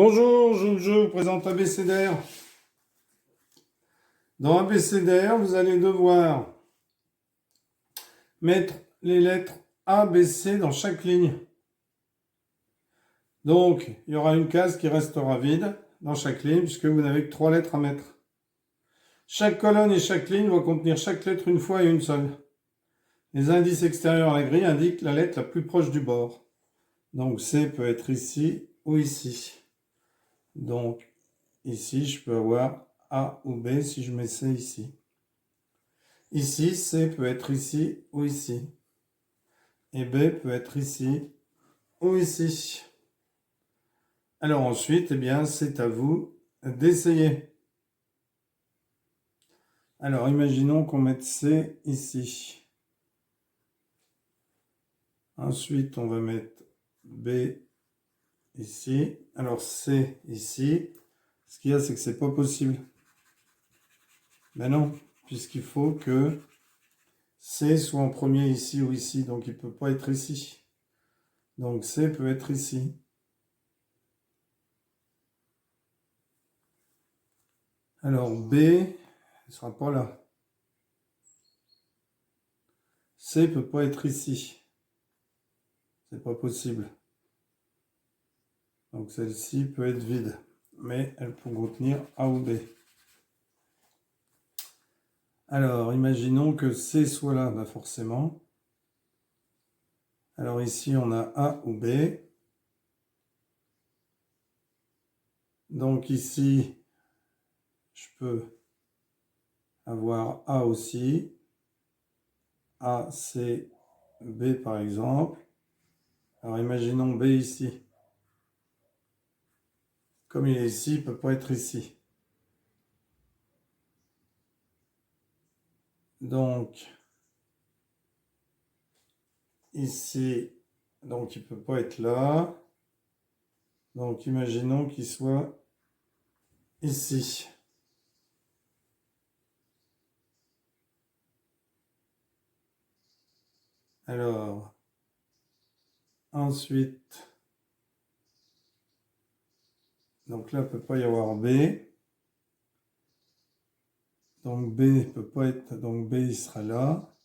Bonjour, je vous présente ABCDR. Dans ABCDR, vous allez devoir mettre les lettres A, B, C dans chaque ligne. Donc, il y aura une case qui restera vide dans chaque ligne puisque vous n'avez que 3 lettres à mettre. Chaque colonne et chaque ligne va contenir chaque lettre une fois et une seule. Les indices extérieurs à la grille indiquent la lettre la plus proche du bord. Donc, C peut être ici ou ici. Donc, ici, je peux avoir A ou B si je mets C ici. Ici, C peut être ici ou ici. Et B peut être ici ou ici. Alors ensuite, eh bien, c'est à vous d'essayer. Alors, imaginons qu'on mette C ici. Ensuite, on va mettre B ici. Alors, C ici. Ce qu'il y a, c'est que c'est pas possible. Ben non, puisqu'il faut que C soit en premier ici ou ici. Donc, il ne peut pas être ici. Donc, C peut être ici. Alors, B ne sera pas là. C ne peut pas être ici. C'est pas possible. Donc, celle-ci peut être vide. Mais elle peut contenir A ou B. Alors, imaginons que C soit là, bah forcément. Alors ici, on a A ou B. Donc ici, je peux avoir A aussi. A, C, B par exemple. Alors imaginons B ici. Comme il est ici, il ne peut pas être ici. Donc, ici, donc il ne peut pas être là. Donc imaginons qu'il soit ici. Alors, ensuite, donc là, il ne peut pas y avoir B. Donc B ne peut pas être, donc B il sera là.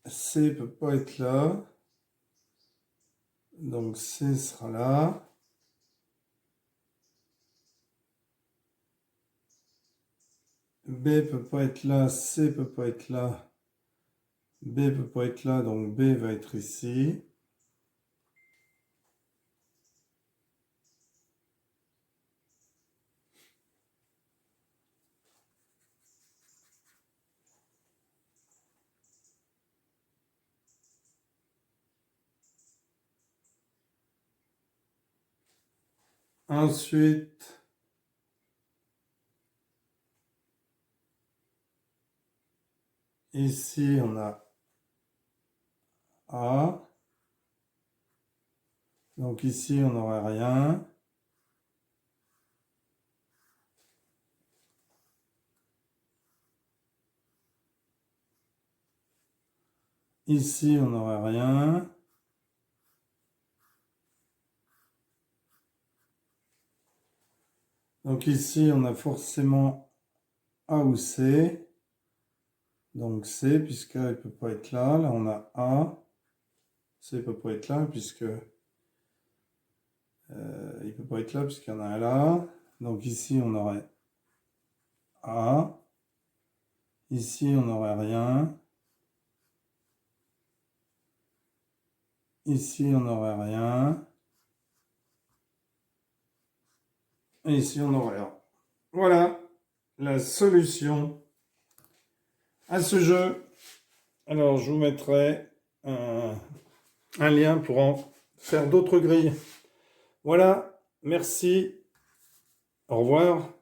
C ne peut pas être là. Donc C sera là. B ne peut pas être là, C ne peut pas être là. B ne peut pas être là, donc B va être ici. Ensuite, ici on a A. Donc ici on n'aurait rien. Ici on n'aurait rien. Donc ici on a forcément A ou C. Donc C, puisqu'A ne peut pas être là. Là on a A. C ne peut pas être là, puisque il ne peut pas être là, puisqu'il y en a un là. Donc ici on aurait A. Ici on n'aurait rien. Ici on n'aurait rien. Et ici on n'aurait rien. Voilà la solution à ce jeu. Alors je vous mettrai un lien pour en faire d'autres grilles. Voilà, merci, au revoir.